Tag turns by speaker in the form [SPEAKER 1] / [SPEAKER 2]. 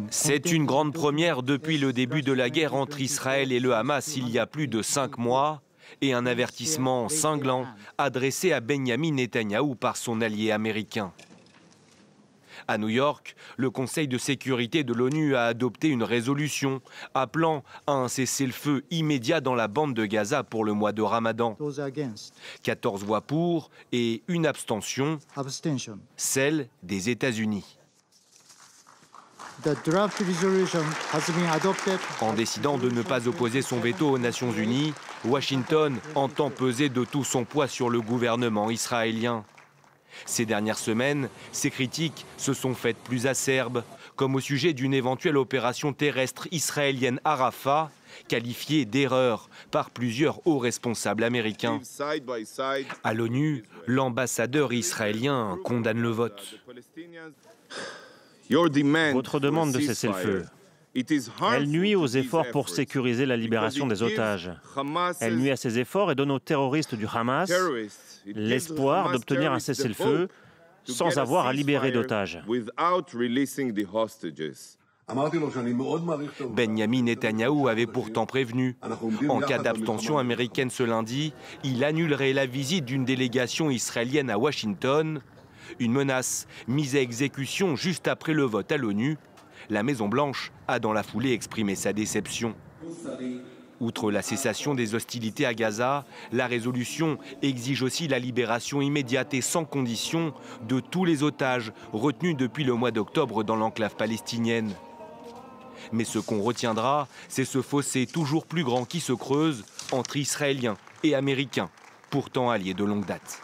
[SPEAKER 1] C'est une grande première depuis le début de la guerre entre Israël et le Hamas il y a plus de 5 mois et un avertissement cinglant adressé à Benyamin Netanyahou par son allié américain. À New York, le Conseil de sécurité de l'ONU a adopté une résolution appelant à un cessez-le-feu immédiat dans la bande de Gaza pour le mois de Ramadan. 14 voix pour et une abstention, celle des États-Unis. En décidant de ne pas opposer son veto aux Nations Unies, Washington entend peser de tout son poids sur le gouvernement israélien. Ces dernières semaines, ces critiques se sont faites plus acerbes, comme au sujet d'une éventuelle opération terrestre israélienne à Rafah, qualifiée d'erreur par plusieurs hauts responsables américains. À l'ONU, l'ambassadeur israélien condamne le vote.
[SPEAKER 2] Votre demande de cessez-le-feu, elle nuit aux efforts pour sécuriser la libération des otages. Elle nuit à ces efforts et donne aux terroristes du Hamas l'espoir d'obtenir un cessez-le-feu sans avoir à libérer d'otages.
[SPEAKER 1] Benyamin Netanyahou avait pourtant prévenu. En cas d'abstention américaine ce lundi, il annulerait la visite d'une délégation israélienne à Washington. Une menace mise à exécution juste après le vote à l'ONU. La Maison-Blanche a dans la foulée exprimé sa déception. Outre la cessation des hostilités à Gaza, la résolution exige aussi la libération immédiate et sans condition de tous les otages retenus depuis le mois d'octobre dans l'enclave palestinienne. Mais ce qu'on retiendra, c'est ce fossé toujours plus grand qui se creuse entre Israéliens et Américains, pourtant alliés de longue date.